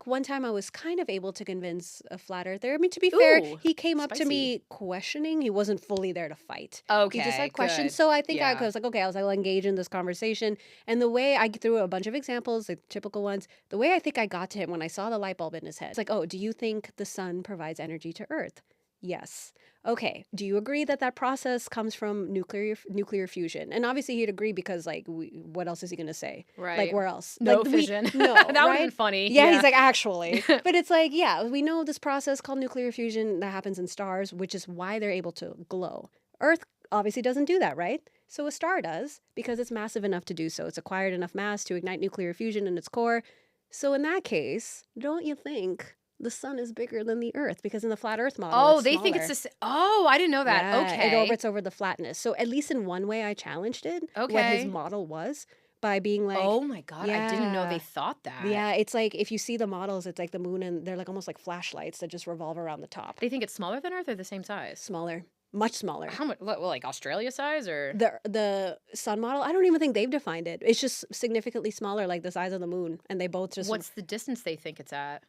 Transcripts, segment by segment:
one time I was kind of able to convince a flat earther. I mean, to be fair, Ooh, he came up to spicy. me questioning. He wasn't fully there to fight. He just Okay, had questions. good. So I think I Yeah. was like, okay, I'll engage in this conversation. And the way I threw a bunch of examples, like typical ones, the way I think I got to him when I saw the light bulb in his head, it's like, oh, do you think the sun provides energy to Earth? Yes. Okay. Do you agree that that process comes from nuclear fusion? And obviously he'd agree because like what else is he going to say? Like Right. where else? No Like fission. no, That would have right? been funny. Yeah, Yeah. he's like actually. But it's like, yeah, we know this process called nuclear fusion that happens in stars, which is why they're able to glow. Earth obviously doesn't do that, right? So a star does because it's massive enough to do so. It's acquired enough mass to ignite nuclear fusion in its core. So in that case, don't you think the sun is bigger than the Earth? Because in the flat Earth model, Oh, it's they think it's smaller. the same. Oh, I didn't know that. Yeah, it Okay. orbits over the flatness. So at least in one way, I challenged it. What his Okay. model was by being like, Oh my God, I didn't know they yeah, thought that. yeah. It's like if you see the models, it's like the moon, and they're like almost like flashlights that just revolve around the top. They think it's smaller than Earth or the same size? Smaller, much smaller. How much? Well, like Australia size or? The sun model, I don't even think they've defined it. It's just significantly smaller, like the size of the moon, and they both just What's the distance they think it's at?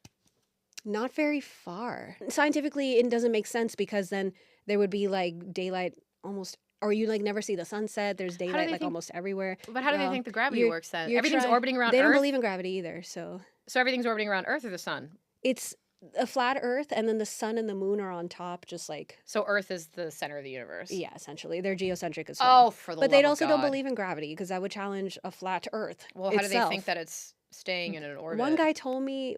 not very far. Scientifically, it doesn't make sense because then there would be like daylight almost, or you like never see the sunset. There's How do daylight they like think? almost everywhere. But how do they Well, think the gravity you're works then? you're Everything's orbiting around They don't Earth, believe in gravity either, so so everything's orbiting around Earth or the sun. it's a flat Earth, and then the sun and the moon are on top, just like So Earth is the center of the universe. yeah, essentially they're geocentric as well. Oh, for the But love they of also don't God. believe in gravity because that would challenge a flat Earth Well, how do they itself. think that it's staying in an orbit? One guy told me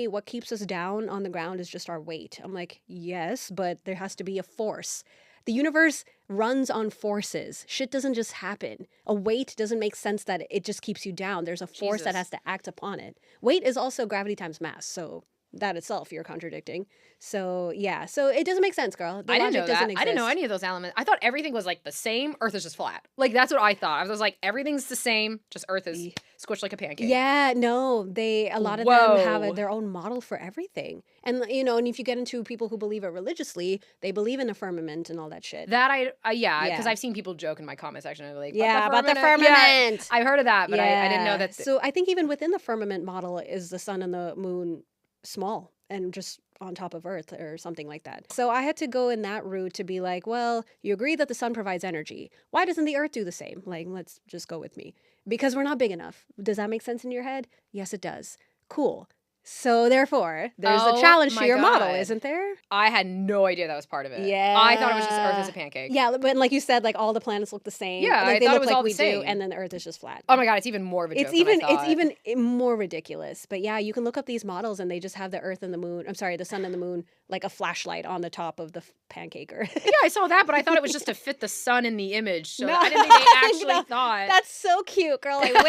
what keeps us down on the ground is just our weight. I'm like, yes, but there has to be a force. The universe runs on forces. Shit doesn't just happen. A weight doesn't make sense that it just keeps you down. There's a force that Jesus. has to act upon it. Weight is also gravity times mass, so that itself you're contradicting. So yeah, so it doesn't make sense, girl. The I didn't logic know doesn't that. exist. I didn't know any of those elements. I thought everything was like the same. Earth is just flat. Like that's what I thought. I was like, everything's the same. Just Earth is squished like a pancake. Yeah, no, a lot of them have Whoa. their own model for everything. And you know, and if you get into people who believe it religiously, they believe in a firmament and all that shit. That yeah, because Yeah. I've seen people joke in my comment section. They're like, Yeah, about the Yeah, firmament. I heard of that, but I didn't know that. So I think even within the firmament model is the sun and the moon small and just on top of Earth or something like that. So I had to go in that route to be like, well, you agree that the sun provides energy. Why doesn't the Earth do the same? Like, let's just go with me. Because we're not big enough. Does that make sense in your head? Yes, it does. Cool. So therefore, there's a challenge to my your model, God. isn't there? I had no idea that was part of it. Yeah. I thought it was just Earth as a pancake. Yeah, but like you said, like all the planets look the same. Yeah, like I they thought it look was like all the we do, same. and then the Earth is just flat. Oh my God, it's even more of a joke It's than I thought. even more ridiculous. But yeah, you can look up these models and they just have the Earth and the moon. I'm sorry, the sun and the moon like a flashlight on the top of the pancaker. Yeah, I saw that, but I thought it was just to fit the sun in the image. So No. I didn't think they actually No, thought. That's so cute, girl. I wish.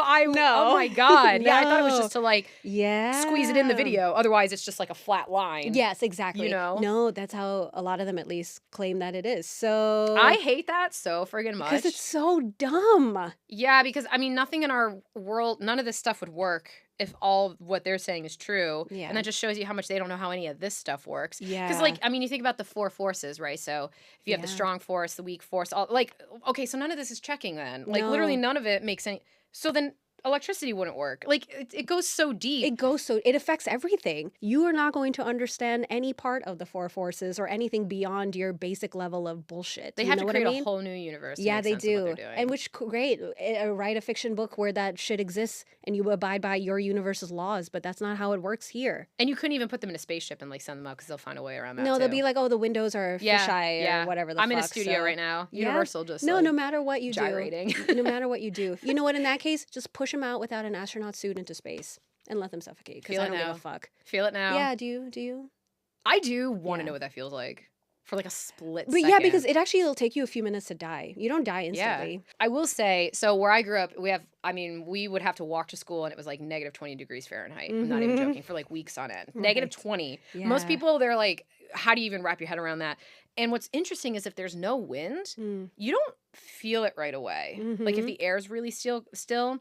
I know. No. Oh my God. Yeah, I thought it was No. just to like Yeah. squeeze it in the video. Otherwise, it's just like a flat line. Yes, exactly. You know? No, that's how a lot of them at least claim that it is. So I hate that so friggin' much. because it's so dumb. Yeah, because I mean, nothing in our world, none of this stuff would work if all what they're saying is true. Yeah. And that just shows you how much they don't know how any of this stuff works. Yeah. Because, like, I mean, you think about the four forces, right? So if you have the Yeah. strong force, the weak force, all like, okay, so none of this is checking then. Like, literally No. none of it makes any. So then electricity wouldn't work. Like, it goes so deep. It affects everything. You are not going to understand any part of the four forces or anything beyond your basic level of bullshit. They You have know to what create I mean? a whole new universe. To Yeah, make they sense of what do. they're doing. And which great, write a fiction book where that shit exists and you abide by your universe's laws, but that's not how it works here. And you couldn't even put them in a spaceship and like send them up because they'll find a way around that. No, too. they'll be like, oh, the windows are fisheye or whatever the fuck. I'm in a studio so- right now. Yeah? Universal just No, like, no matter what you gyrating. do. No matter what you do. You know what, in that case, just push them out without an astronaut suit into space and let them suffocate because Feel I it don't give now. a fuck. Feel it now. Yeah, do you? I do want to Yeah. know what that feels like for like a split But second. yeah, because it actually will take you a few minutes to die. You don't die Yeah. instantly. I will say, so where I grew up, we would have to walk to school and it was like negative 20 degrees Fahrenheit. I'm not even Mhm. joking, for like weeks on end. Negative Right. 20. Yeah. Most people, they're like, how do you even wrap your head around that? And what's interesting is if there's no wind, Mm. you don't feel it right away. Like if Mhm. the air's really still,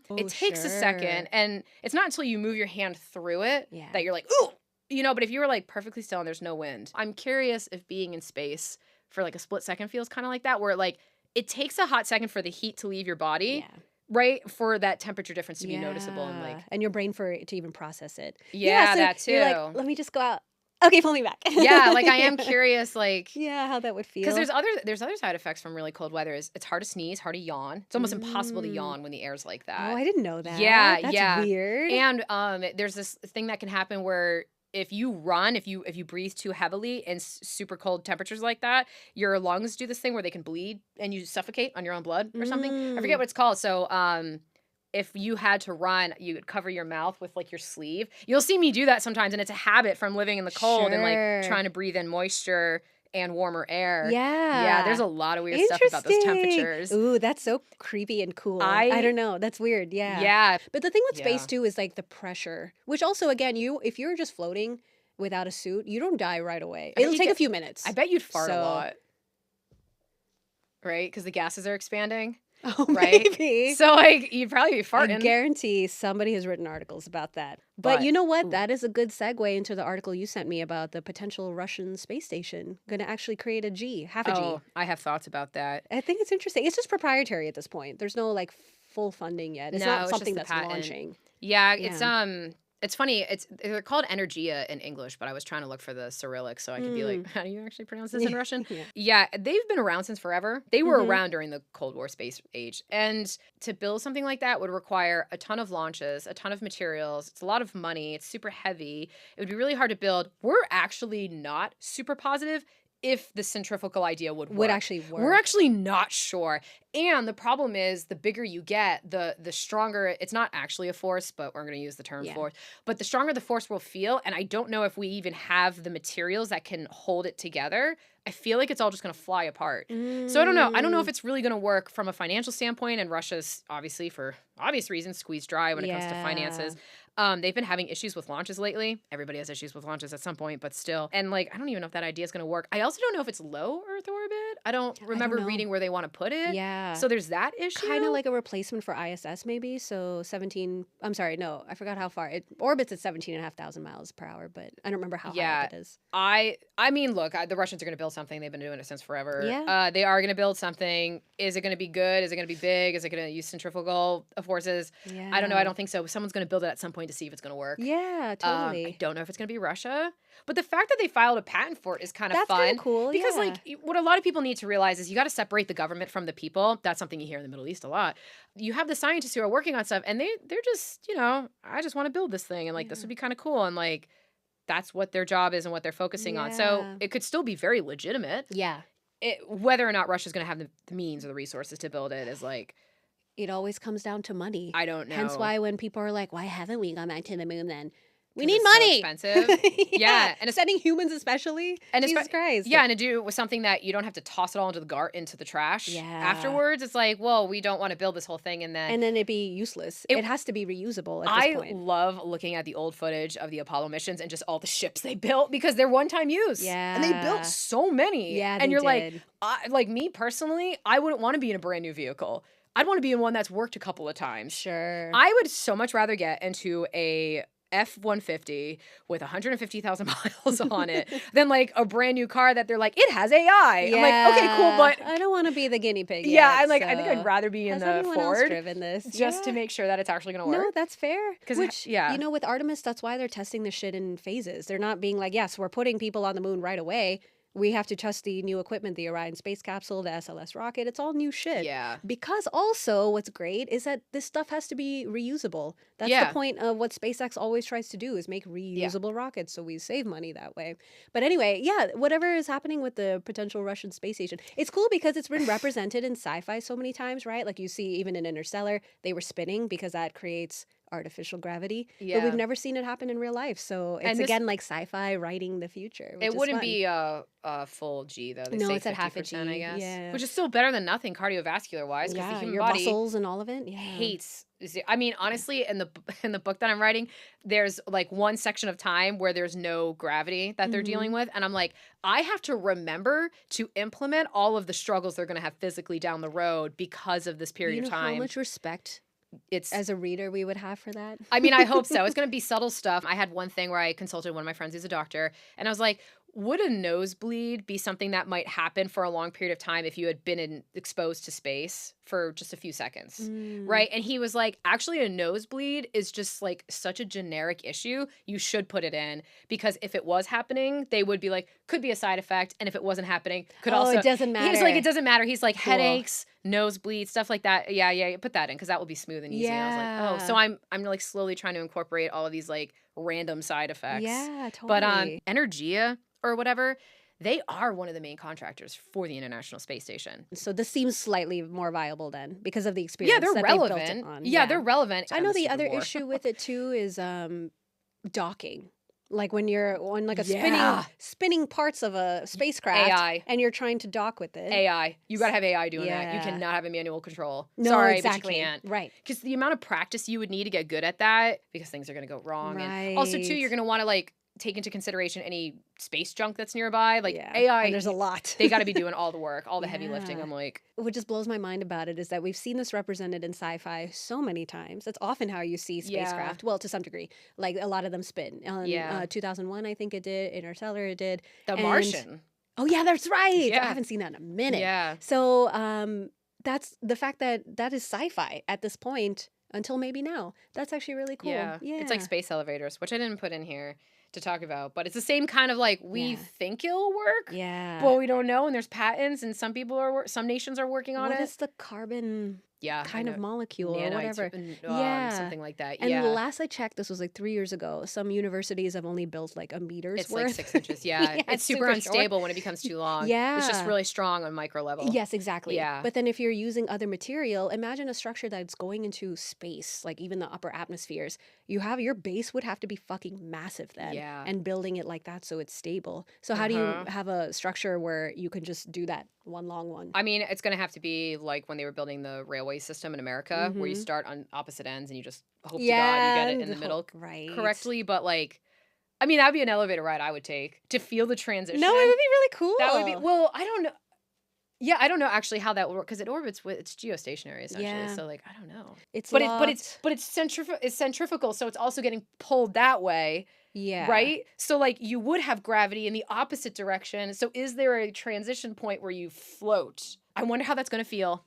Oh, it takes a sure. second. And it's not until you move your hand through it Yeah. that you're like, ooh, you know, but if you were like perfectly still and there's no wind, I'm curious if being in space for like a split second feels kind of like that, where like it takes a hot second for the heat to leave your body. Yeah. right? For that temperature difference to be noticeable and like, and your brain for it to even process it. yeah, So that you're like, too. let me just go out. Okay, pull me back. Yeah, like I am Yeah. curious, like, Yeah, how that would because feel. there's other side effects from really cold weather. Is it's hard to sneeze, hard to yawn. It's almost impossible to Mm. yawn when the air's like Oh, that. I didn't know Yeah, that. That's yeah. weird. And there's this thing that can happen where if you run, if you breathe too heavily in super cold temperatures like that, your lungs do this thing where they can bleed and you suffocate on your own blood or something. I forget Mm. what it's called. So if you had to run, you would cover your mouth with like your sleeve. You'll see me do that sometimes, and it's a habit from living in the cold and like Sure. trying to breathe in moisture and warmer air. Yeah, there's Yeah. a lot of weird stuff about those Interesting. temperatures. Ooh, that's so creepy and cool. I I don't know. That's weird. Yeah. yeah, But the thing with space yeah. too is like the pressure, which also again, if you're just floating without a suit, you don't die right away. I bet It'll you take a get few I minutes. bet you'd fart a So, lot, right? Because the gases are expanding, oh, right? maybe. So like you'd probably be I farting, guarantee somebody has written articles about that. But but you know what? ooh. That is a good segue into the article you sent me about the potential Russian space station going to actually create a G, half a G. Oh, I have thoughts about that. I think it's interesting. It's just proprietary at this point. There's no like full funding yet. It's No, not it's just something the that's patent. launching. Yeah, Yeah. it's funny. They're called Energia in English, but I was trying to look for the Cyrillic so I could be like, Mm. how do you actually pronounce this in Russian? Yeah. Yeah, they've been around since forever. They were Hmm. around during the Cold War space age. And to build something like that would require a ton of launches, a ton of materials. It's a lot of money. It's super heavy. It would be really hard to build. We're actually not super positive if the centrifugal idea would Would work. actually We're work. actually not sure. And the problem is the bigger you get, the stronger it's not actually a force, but we're going to use the term Yeah. force. But the stronger the force will feel, and I don't know if we even have the materials that can hold it together. I feel like it's all just going to fly apart. So I don't know. I don't know if Mm. it's really going to work from a financial standpoint, and Russia's obviously for obvious reasons squeezed dry when it comes to Yeah. finances. They've been having issues with launches lately. Everybody has issues with launches at some point, but still. And like, I don't even know if that idea is going to work. I also don't know if it's low Earth orbit. I don't I don't remember know. reading where they want to put it. Yeah. So there's that issue. Kind of like a replacement for ISS, maybe. So 17, I'm sorry, no, I forgot how far. It orbits at 17,500 miles per hour, but I don't remember how high Yeah. up it is. I mean, look, the Russians are going to build something. They've been doing it since forever. Yeah. They are going to build something. Is it going to be good? Is it going to be big? Is it going to use centrifugal forces? Yeah. I don't know. I don't think so. Someone's going to build it at some point to see if it's going to work. Yeah, I totally. don't know if it's going to be Russia, but the fact that they filed a patent for it is kind of That's fun. kind of cool. Because, Yeah. like, what a lot of people need to realize is you got to separate the government from the people. That's something you hear in the Middle East a lot. You have the scientists who are working on stuff, and they're just, I just want to build this thing, and like this Yeah. would be kind of cool, and like that's what their job is and what they're focusing on. So Yeah. it could still be very legitimate. Yeah. Whether or not Russia's going to have the means or the resources to build it is like, It always comes down to money. I don't know. Hence why when people are like, why haven't we gone back to the moon then? We 'Cause need it's so money. expensive. Yeah, And sending humans especially. And Jesus Christ. yeah, and to do with something that you don't have to toss it all into the trash. Yeah. Afterwards, it's like, well, we don't want to build this whole thing, and then And then it'd be useless. It- It has to be reusable at this I point. love looking at the old footage of the Apollo missions and just all the ships they built because they're one-time use. And they Yeah. built so many. Yeah, and they you're did. like me personally, I wouldn't want to be in a brand new vehicle. I'd want to be in one that's worked a couple of times. Sure. I would so much rather get into a F-150 with 150,000 miles on it than like a brand new car that they're like, it has AI. I'm like, okay, cool, but I don't want to be the guinea pig. yeah, yet, I'm like, I think I'd so- rather be in Has the anyone else Ford driven this? just to Yeah. make sure that it's actually going to work. No, that's fair. 'Cause, Which, yeah. you know, with Artemis, that's why they're testing this shit in phases. They're not being like, yes, we're putting people on the moon right away. We have to test the new equipment, the Orion space capsule, the SLS rocket. It's all new shit. Yeah. Because also, what's great is that this stuff has to be reusable. That's Yeah. the point of what SpaceX always tries to do is make reusable rockets, so we save money that way. But anyway, yeah, whatever is happening with the potential Russian space station, it's cool because it's been represented in sci-fi so many times, right? Like you see, even in Interstellar, they were spinning because that creates artificial gravity. But Yeah. we've never seen it happen in real life. So it's And this- again like sci-fi writing the future. Which It is wouldn't fun. be a full G though. They No, say it's at half a 50%, I G, guess. yeah. Which is still better than nothing cardiovascular wise because the Yeah, human your body muscles and all of it. Yeah. hates. I mean, honestly, in the book that I'm writing, there's like one section of time where there's no gravity that they're dealing with, and I'm like, I have to remember to implement all of the struggles they're going to have physically down the road because of this period You know of time. how much respect It's as a reader we would have for that? I mean, I hope so. It's going to be subtle stuff. I had one thing where I consulted one of my friends who's a doctor, and I was like, would a nosebleed be something that might happen for a long period of time if you had been exposed to space? for just a few seconds, Mm. right? And he was like, actually, a nosebleed is just like such a generic issue. You should put it in because if it was happening, they would be like, could be a side effect. And if it wasn't happening, could Oh, also. it doesn't He was like, it matter. doesn't matter. He's like, Cool. headaches, nosebleeds, stuff like that. Yeah, put that in because that will be smooth and easy. And I was like, oh, so Yeah. I'm like slowly trying to incorporate all of these like random side effects. Yeah, But totally. Energia or whatever, they are one of the main contractors for the International Space Station. So this seems slightly more viable then because of the Yeah, experience they're that they built it relevant. on. Yeah, they're relevant. I And know the the stupid other war. issue with it too is docking. Like when you're on like a Yeah. spinning parts of a spacecraft AI. and you're trying to dock with it. AI. You got to have AI doing that. You Yeah. cannot have a manual control. No, Sorry, exactly. but you can't. Right. Because the amount of practice you would need to get good at that, because things are going to go wrong. And also, too, Right. you're going to want to like take into consideration any space junk that's nearby. Like Yeah. AI, And there's a lot. they got to be doing all the work, all the heavy lifting. Yeah. I'm like, What just blows my mind about it is that we've seen this represented in sci-fi so many times. That's often how you see Yeah. spacecraft. Well, to some degree, like a lot of them spin. On Yeah. 2001, I think it did. Interstellar, it did. The And- Martian. Oh yeah, that's right. Yeah. I haven't seen that in a minute. Yeah. So that's the fact that that is sci-fi at this point until maybe now. That's actually really cool. Yeah. Yeah. It's like space elevators, which I didn't put in here to talk about, but it's the same kind of like, we Yeah. think it'll work. Yeah. But we don't know, and there's patents, and some nations are working on What it. is the carbon Yeah, kind I of know. molecule or Nanites whatever? yeah, something like that. And Yeah, last I checked, this was like 3 years ago. Some universities have only built like a meter's it's worth. like 6 inches. Yeah, Yeah, it's super short. unstable when it becomes too long. It's just Yeah. really strong on micro level. Yes, exactly. Yeah. But then if you're using other material, imagine a structure that's going into space, like even the upper atmospheres. Your base would have to be fucking massive then. Yeah. And building it like that so it's stable. So how do you Uh-huh. have a structure where you can just do that one long one? I mean, it's gonna have to be like when they were building the railway system in America, where you Mhm. start on opposite ends and you just hope to God Yeah, you get it in and the middle right. correctly. But like, I mean, that'd be an elevator ride I would take to feel the transition. No, it would be really cool. That would be well. I don't know. Yeah, I don't know actually how that would work because it orbits with it's geostationary essentially. Yeah. So like I don't know. It's But locked. it's centrifugal, so it's also getting pulled that way, yeah. right? So like you would have gravity in the opposite direction. So is there a transition point where you float? I wonder how that's going to feel.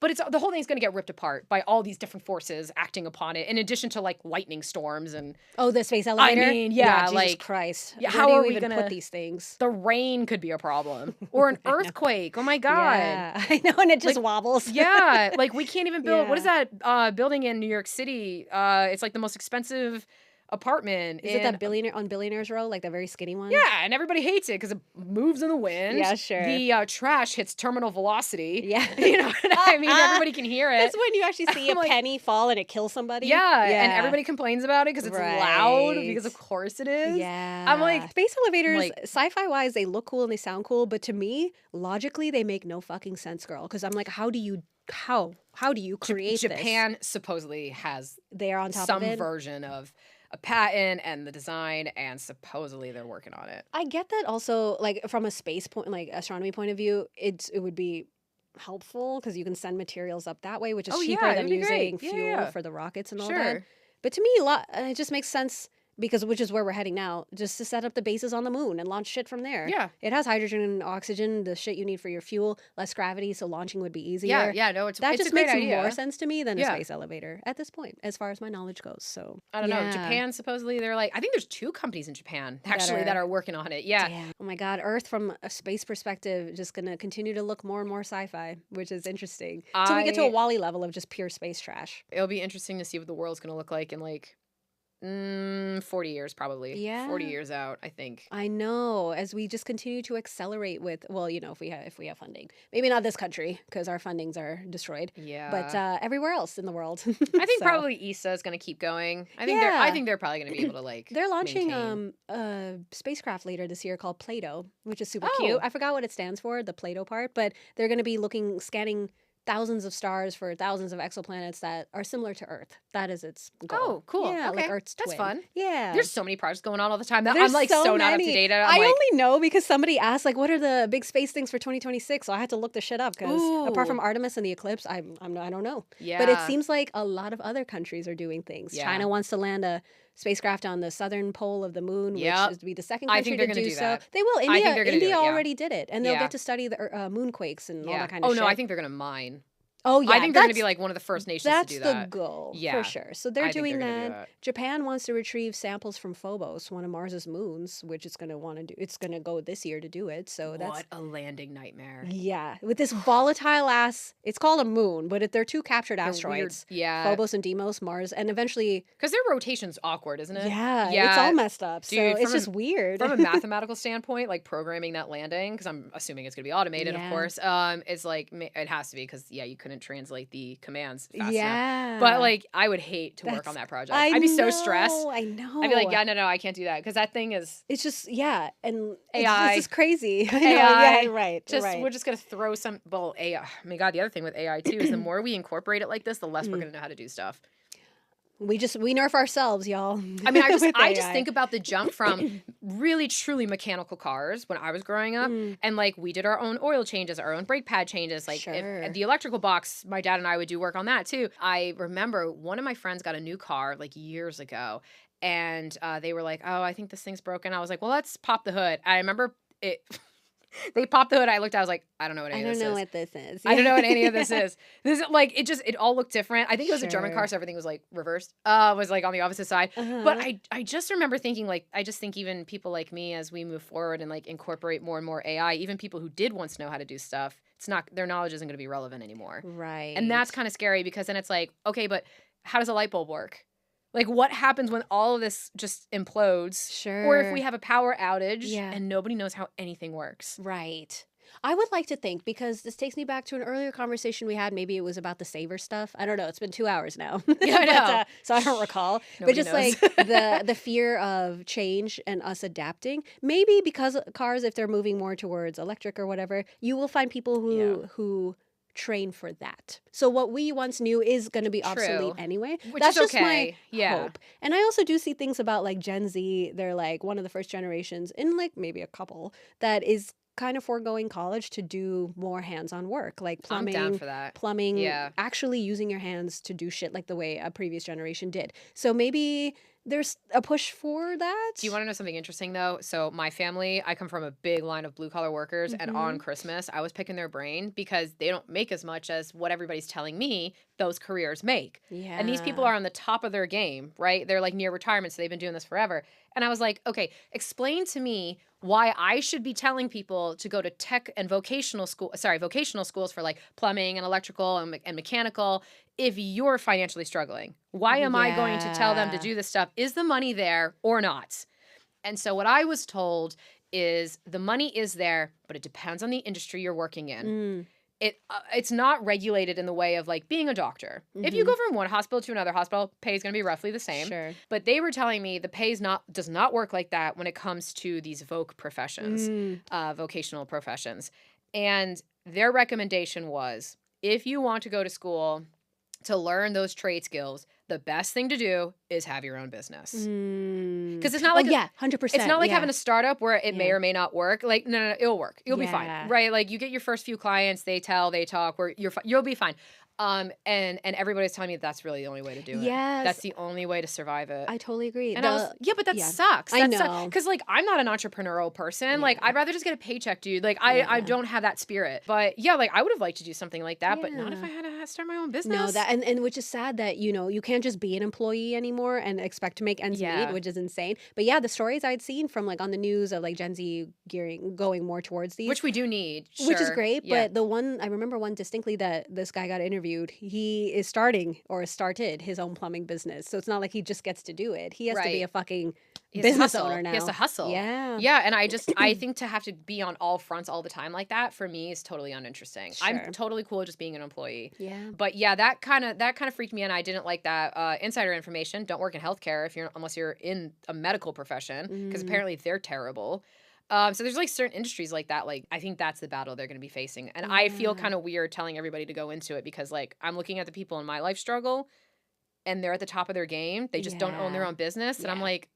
But it's the whole thing's going to get ripped apart by all these different forces acting upon it, in addition to like lightning storms and Oh, the space elevator? mean, yeah, Jesus like- Christ. yeah, Where how do are you we even gonna- put these things? the rain could be a problem or an I know. earthquake. Oh my god. Yeah, I know, and it just Like, wobbles. Yeah, like we can't even build. What is Yeah. that building in New York City? It's like the most expensive apartment. Is it that Billionaires Row, like the very skinny one? Yeah, and everybody hates it because it moves in the wind. Yeah, sure. The trash hits terminal velocity. Yeah. You know what I mean? Everybody can hear it. That's when you actually see a I'm like- penny fall and it kills somebody. Yeah, and everybody complains about it because it's loud. Right. Because of course it is. Yeah. I'm like- space elevators, like- sci-fi wise, they look cool and they sound cool, but to me, logically, they make no fucking sense, girl. Because I'm like, how do you create this? Japan supposedly has They are on top some of it. version of a patent and the design, and supposedly they're working on it. I get that also, like from a space point, like astronomy point of view, it would be helpful because you can send materials up that way, which is Oh, yeah, cheaper it than would be great. using Yeah, fuel yeah. for the rockets and all Sure. that. But to me, it just makes sense because which is where we're heading now, just to set up the bases on the moon and launch shit from there. Yeah. It has hydrogen and oxygen, the shit you need for your fuel, less gravity, so launching would be easier. Yeah, no, it's That it's just a great makes idea. more sense to me than Yeah. a space elevator at this point, as far as my knowledge goes. So I don't know. yeah. Japan supposedly they're like I think there's 2 companies in Japan actually that are- are working on it. Yeah. Damn. Oh my God, Earth from a space perspective just gonna continue to look more and more sci-fi, which is interesting. Till we get to a I- Wally level of just pure space trash. It'll be interesting to see what the world's going to look like in like 40 years probably. 40 Yeah. years out, I think. I know, as we just continue to accelerate with, well, you know, if we have funding, maybe not this country because our fundings are destroyed, Yeah. but everywhere else in the world. I think So, probably ESA is going to keep going. I Yeah. think they're probably going to be able to like they're launching maintain. a spacecraft later this year called Plato, which is super Oh. cute. I forgot what it stands for, the Plato part, but they're going to be scanning thousands of stars for thousands of exoplanets that are similar to Earth. That is its goal. Oh, cool. Yeah, like Okay. Earth's That's twin. fun. Yeah. There's so many projects going on all the time that There's I'm like so not up to many. date. I I'm like, only know because somebody asked, like, what are the big space things for 2026? So I had to look the shit up because apart Ooh. from Artemis and the eclipse, I don't know. yeah. But it seems like a lot of other countries are doing things. Yeah. China wants to land a spacecraft on the southern pole of the moon, Yep. which is to be the second I country think they're to gonna do do so. that. They will. I think they're gonna do India it, yeah. already did it, and they'll Yeah. get to study the moonquakes and all yeah. that kind of Oh shit. no, I think they're going to mine. Oh, I yeah, think they're gonna be, like, one of the first nations to that's do the that. goal for Yeah. sure. So they're I think they're doing gonna do that. that. Japan wants to retrieve samples from Phobos, one of Mars's moons, which it's gonna want to do. It's gonna go this year to do it. So that's What a landing nightmare. yeah, with this volatile ass. It's called a moon, but they're two captured They're weird. asteroids, Yeah. Phobos and Deimos, Mars, and eventually, Because their rotation's awkward, isn't it? yeah, it's all Yeah. messed up. So Dude, it's just weird. from a mathematical standpoint, like programming that landing, because I'm assuming it's gonna be automated, of Yeah. course. It's like it has to be because yeah, you couldn't translate the commands fast enough. Yeah, But like, I would hate to work on that's. that project. I I'd be so stressed. know. I I'd be like, know. yeah, no, I can't do that because that thing is It's just yeah, and it's AI. just crazy. I know. AI. Yeah, right. Just Right. we're just gonna throw some AI. Oh my god, the other thing with AI too is the more we incorporate it like this, the less we're Mm. gonna know how to do stuff. We nerf ourselves, y'all. I mean, with I just AI. think about the jump from really truly mechanical cars when I was growing up, Mm, and like we did our own oil changes, our own brake pad changes. Like sure. if the electrical box, my dad and I would do work on that too. I remember one of my friends got a new car like years ago, and they were like, "Oh, I think this thing's broken." I was like, "Well, let's pop the hood." I remember it. They popped the hood. I looked. I was like, "I don't know what I any of don't this know is. what this is. I don't know what any of Yeah. this is. This is like it all looked different. I think it was a German car, Sure. so everything was like reversed. Was like on the opposite side. But Uh-huh. I just remember thinking like I just think even people like me as we move forward and like incorporate more and more AI, even people who did once know how to do stuff, it's not their knowledge isn't going to be relevant anymore. And that's Right. kind of scary because then it's like, okay, but how does a light bulb work? Like what happens when all of this just implodes or if we Sure. have a power outage Yeah. and nobody knows how anything works? Right. I would like to think because this takes me back to an earlier conversation we had. Maybe it was about the saver stuff. I don't know. It's been 2 hours now, Yeah, I know. so I don't recall. But Nobody just knows. like the fear of change and us adapting. Maybe because cars, if they're moving more towards electric or whatever, you will find people Yeah. who train for that. So what we once knew is going to be obsolete True. anyway. Which That's is just my okay. Yeah. hope. And I also do see things about like Gen Z. They're like one of the first generations in like maybe a couple that is kind of foregoing college to do more hands-on work like I'm down for that. plumbing, Yeah. actually using your hands to do shit like the way a previous generation did. So maybe there's a push for that. Do you want to know something interesting though? So my family, I come from a big line of blue collar workers, and on Mhm. Christmas, I was picking their brain because they don't make as much as what everybody's telling me those careers make. And these people Yeah. are on the top of their game, right? They're like near retirement, so they've been doing this forever. And I was like, okay, explain to me why I should be telling people to go to tech and vocational schools for like plumbing and electrical and mechanical if you're financially struggling. Why am I going to tell them to Yeah. do this stuff? Is the money there or not? And so what I was told is the money is there, but it depends on the industry you're working in. Mm. It's not regulated in the way of like being a doctor. If you Mhm. go from one hospital to another hospital, pay is going to be roughly the same. Sure. But they were telling me the pay does not work like that when it comes to these professions, Mm. vocational professions. And their recommendation was if you want to go to school to learn those trade skills, the best thing to do is have your own business. Mm. Because it's not Oh like yeah, 100%. it's not like Yeah. having a startup where it may Yeah. or may not work. Like, no, it'll work. You'll be fine, Yeah. right? Like, you get your first few clients, they tell, they talk, where you'll be fine. And everybody's telling me that's really the only way to do it. Yes. That's the only way to survive it. I totally agree. And I was, yeah, but that yeah. sucks. I That know. because like I'm not an entrepreneurial person. Like Yeah. I'd rather just get a paycheck, dude. Like I Yeah. don't have that spirit. But yeah, like I would have liked to do something like that, but not if Yeah. I had to start my own business. No, that and which is sad that you can't just be an employee anymore and expect to make ends Yeah. meet, which is insane. But yeah, the stories I'd seen from like on the news of like Gen Z going more towards these, Which we do need, which is sure. great. Yeah. But the one I remember one distinctly that this guy got interviewed, he is starting or started his own plumbing business. So it's not like he just gets to do it. He has to be Right. a fucking He has to business hustle. owner now. He has to hustle. Yeah. Yeah, and I think to have to be on all fronts all the time like that for me is totally uninteresting. Sure. I'm totally cool just being an employee. Yeah. But yeah, that kind of freaked me out. I didn't like that. Insider information: don't work in healthcare unless you're in a medical profession, because Mm. apparently they're terrible. So there's like certain industries like that. Like I think that's the battle they're going to be facing, and I feel Yeah. kind of weird telling everybody to go into it because like I'm looking at the people in my life struggle, and they're at the top of their game. They just don't own their Yeah. own business, and I'm Yeah. like,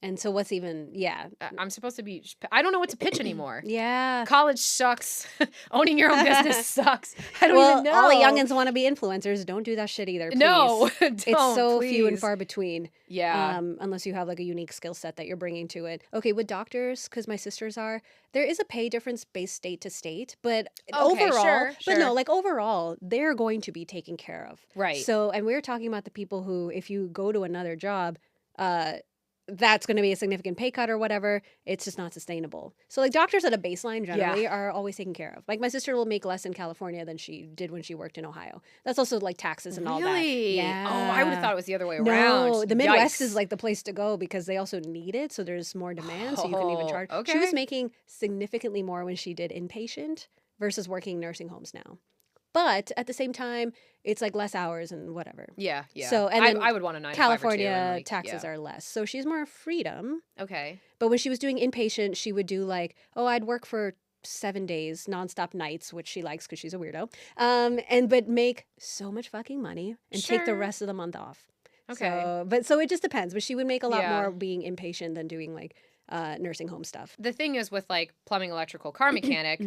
And so what's even, yeah. I'm supposed to be, I don't know what to pitch anymore. Yeah. College sucks. Owning your own business sucks. I don't Well, even know. all the youngins want to be influencers. Don't do that shit either, please. No, It's don't, so few and please. far between. Yeah. Unless you have like a unique skill set that you're bringing to it. Okay, with doctors, because my sisters are, there is a pay difference based state to state, but Okay, overall, sure, but no, sure. like overall, they're going to be taken care of. Right. So, and we were talking about the people who, if you go to another job, that's going to be a significant pay cut or whatever. It's just not sustainable. So like doctors at a baseline generally are always taken care of. Like my sister will make less in California than she did when she worked in Ohio. That's also like taxes and all that. Really? Yeah. Oh, I would have thought it was the other way around. No, the Midwest Yikes. is like the place to go because they also need it. So there's more demand. So you can even Oh, charge. okay. She was making significantly more when she did inpatient versus working nursing homes now. But at the same time, it's like less hours and whatever. Yeah, yeah. So, and then I would want a 9 to 5 or 2 California and, like, taxes yeah. are less. So she's more freedom. Okay. But when she was doing inpatient, she would do like, oh, I'd work for 7 days, nonstop nights, which she likes because she's a weirdo. But make so much fucking money and take the Sure. rest of the month off. Okay. So it just depends. But she would make a lot Yeah. more being inpatient than doing like nursing home stuff. The thing is with like plumbing, electrical, car mechanic,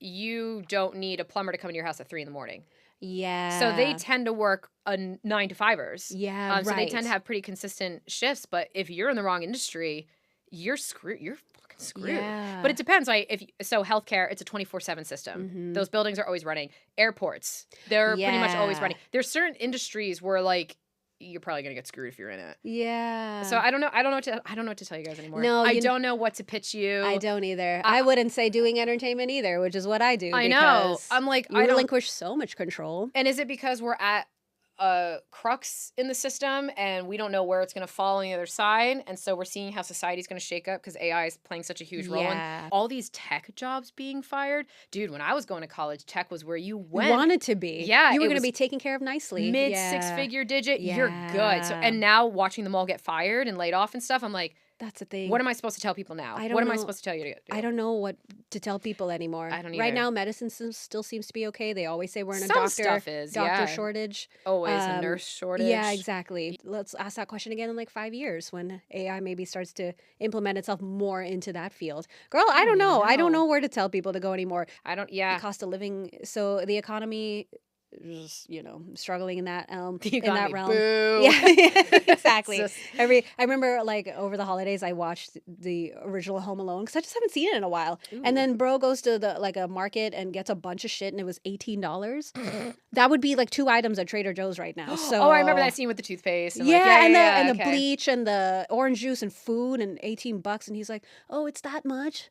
you don't need a plumber to come into your house at 3 a.m. Yeah. So they tend to work 9 to 5ers. Yeah, So they right. tend to have pretty consistent shifts. But if you're in the wrong industry, you're screwed. You're fucking screwed. Yeah. But it depends. Like so healthcare, it's a 24/7 system. Mhm. Those buildings are always running. Airports, they're pretty much always Yeah. running. There's certain industries where like you're probably gonna get screwed if you're in it. Yeah. So I don't know. I don't know what to tell you guys anymore. No, I you- don't know what to pitch you. I don't either. I wouldn't say doing entertainment either, which is what I do. I know. because I'm like, you I don't. relinquish so much control. And is it because we're at a crux in the system and we don't know where it's going to fall on the other side? And so we're seeing how society's going to shake up because AI is playing such a huge role in Yeah. all these tech jobs being fired. Dude, when I was going to college, tech was where you went. Wanted to be. Yeah, You were it going to was be taken care of nicely. Mid Yeah. 6-figure digit, you're good. So, Yeah. and now watching them all get fired and laid off and stuff, I'm like, That's the thing. what am I supposed to tell people now? I don't What am I know. supposed to tell you to do? I don't know what to tell people anymore. I don't Right either. now, medicine still seems to be okay. They always say we're in a Some doctor stuff is, doctor yeah. shortage. Always a Um, nurse shortage. Yeah, exactly. Let's ask that question again in like 5 years when AI maybe starts to implement itself more into that field. Girl, I don't know. I don't know. know where to tell people to go anymore. I don't, The yeah. cost of living, so the economy is, struggling in that The in that economy, realm. boo. Yeah, exactly. It's just- I remember like over the holidays I watched the original Home Alone because I just haven't seen it in a while. And then bro goes to a market and gets a bunch of shit and it was $18. That would be like 2 items at Trader Joe's right now. So Oh, I remember that scene with the toothpaste. And Yeah, like, yeah, and yeah, the okay. bleach and the orange juice and food and $18 and he's like, "Oh, it's that much?"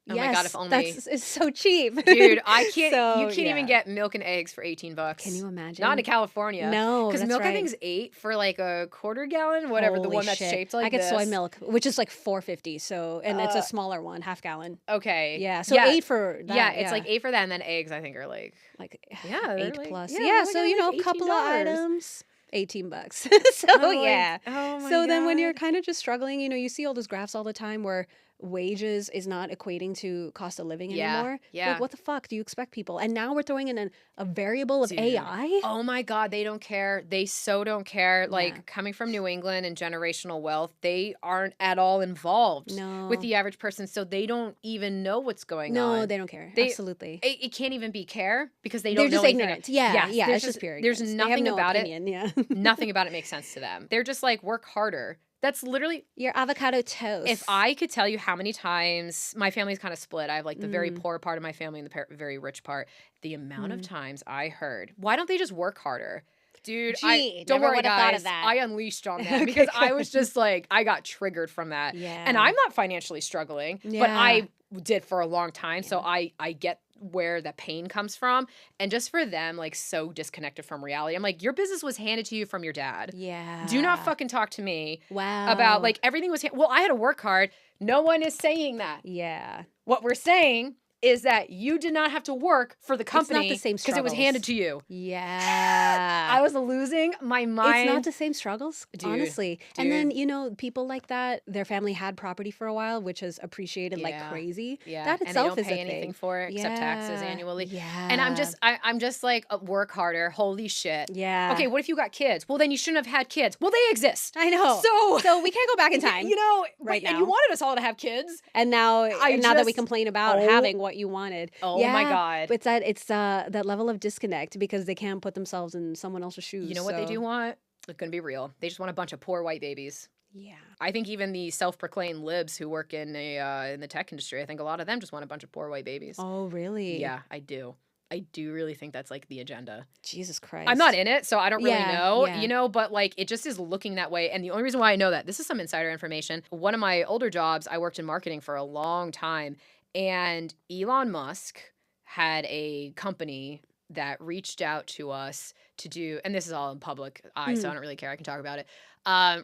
Oh my God, if only- it's so cheap. Dude, I can't. So, you can't even yeah. get milk and eggs for $18. Can you imagine? Not in California. No, because that's milk I right. think is $8 for like a quarter gallon, whatever the Holy one that's shit. shaped like I get this. soy milk, which is like $4.50. So, and it's Uh, a smaller one, half gallon. Okay. Yeah, so yeah. 8 for that. Yeah, it's like 8 for that, and then eggs I think are like like Yeah, they're 8 like- plus. yeah, Yeah, they're so like a couple of $18. items, $18. So I'm like, yeah. oh my So then when you're God. kind of just struggling, you see all those graphs all the time where wages is not equating to cost of living Yeah, anymore. yeah. Like what the fuck do you expect people? And now we're throwing in a variable of Dude. AI. Oh my God, they don't care. They so don't care. Like Yeah. coming from New England and generational wealth, they aren't at all involved No. with the average person. So they don't even know what's going No, on. they don't care. They- Absolutely. It can't even be care because they They're don't know just anything. ignorant. Yeah, Yes, yeah. there's It's just pure There's ignorance. They have nothing no about opinion, Yeah. it. Nothing about it makes sense to them. They're just like, work harder. That's literally, Your avocado toast. if I could tell you how many times my family's kind of split. I have like the very Mm. poor part of my family and the very rich part. The amount of times I heard, why don't they just work harder? Dude, Gee, don't never worry, would've thought guys. of that. I unleashed on them Okay, because I good. was just like, I got triggered from that. Yeah. And I'm not financially struggling, but Yeah. I did for a long time. So I get where the pain comes from. And just for them, like so disconnected from reality. I'm like, your business was handed to you from your dad. Yeah. Do not fucking talk to me Wow. about like everything was, well, I had to work hard. No one is saying that. Yeah. What we're saying is that you did not have to work for the It's not company the same because it was handed struggles. to you. Yeah. I was losing my It's mind. not the same struggles, Dude, honestly. And then, dude. people like that, their family had property for a while, which is appreciated like Yeah. crazy. Yeah. That And they itself don't is a pay anything thing. for it except taxes Yeah. annually. And Yeah. I'm just like, work harder. Holy shit. Yeah. Okay, what if you got kids? Well, then you shouldn't have had kids. Well, they exist. I know. So we can't go back in time. right right and you now. wanted us all to have kids. And now, I now that we just complain about oh having what you wanted. oh my Yeah. God. It's that level of disconnect because they can't put themselves in someone else's shoes. You know what they do want? It's gonna be real. They just want a bunch of poor white babies. Yeah. I think even the self-proclaimed libs who work in the tech industry, I think a lot of them just want a bunch of poor white babies. Oh, really? Yeah, I do. I do really think that's like the agenda. Jesus Christ. I'm not in it, so I don't really Yeah, know, yeah. but like it just is looking that way. And the only reason why I know that, this is some insider information. One of my older jobs, I worked in marketing for a long time, and Elon Musk had a company that reached out to us to do, and this is all in public eye, so I don't really care. I can talk about it.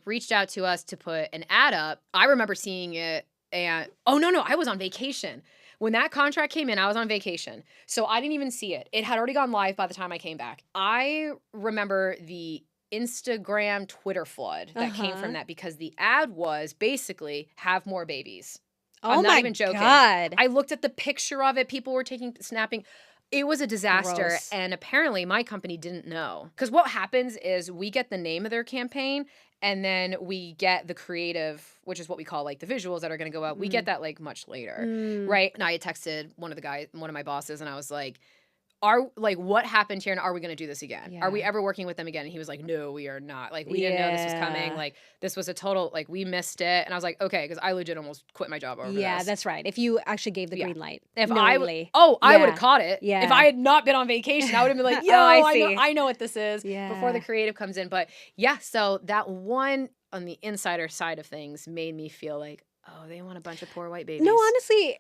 Reached out to us to put an ad up. I remember seeing it, and oh no, I was on vacation. When that contract came in, I was on vacation. So I didn't even see it. It had already gone live by the time I came back. I remember the Instagram Twitter flood that came from that because the ad was basically have more babies. I'm Oh not my even joking. God. I looked at the picture of it. People were snapping. It was a disaster. Gross. And apparently my company didn't know. Because what happens is we get the name of their campaign and then we get the creative, which is what we call like the visuals that are going to go out. We get that like much later. Right. And I had texted one of my bosses, and I was like, what happened here, and are we going to do this again? Are we Yeah. ever working with them again? And he was like, no, we are not. Like, we didn't know this was coming. Yeah. Like, this was a total, like, we missed it. And I was like, okay, because I legit almost quit my job over Yeah, this. that's right. If you actually gave the Yeah. green light. If knowingly. I would have Yeah. caught it. If Yeah. I had not been on vacation, I would have been like, yo, Oh, I I see. know what this is before the Yeah. creative comes in. But yeah, so that one on the insider side of things made me feel like, oh, they want a bunch of poor white babies. No, honestly,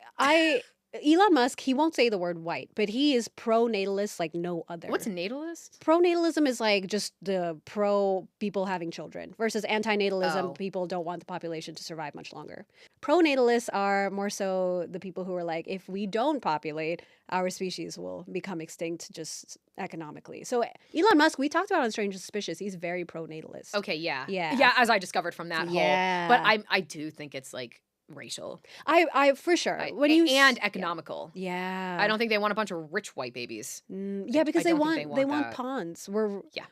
Elon Musk, he won't say the word white, but he is pro-natalist like no other. What's a natalist? Pro-natalism is like just the pro people having children versus anti-natalism, Oh. people don't want the population to survive much longer. Pro-natalists are more so the people who are like, if we don't populate, our species will become extinct just economically. So Elon Musk, we talked about on Strange and Suspicious, he's very pro-natalist. Okay, yeah. Yeah. Yeah, as I discovered from that Yeah. whole. But I do think it's like racial. I for sure. When you and economical. Yeah. I don't think they want a bunch of rich white babies. Yeah, because I they don't think want they they want want that. pawns. Yeah.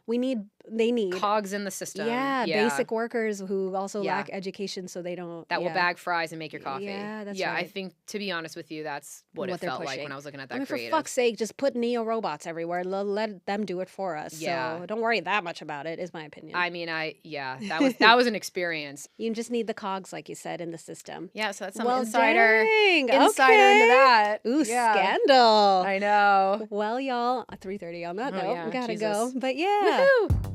They need Cogs in the system. yeah, basic workers who also Yeah. lack education, so they don't That will yeah. bag fries and make your coffee. Yeah, that's I right. think, to be honest with you, that's what it they're felt like when pushing. I was looking at that I mean, creative. for fuck's sake, just put neo robots everywhere. Let them do it for us. Yeah. So don't worry that much about it. Is my opinion. I mean, that was an experience. You just need the cogs, like you said, in the system. Yeah, so that's some Well, insider dang, into okay. that. Ooh, Yeah. scandal. I know. Well, y'all, 3:30 on that Oh, note. yeah, Gotta Jesus. go. But yeah. Woohoo!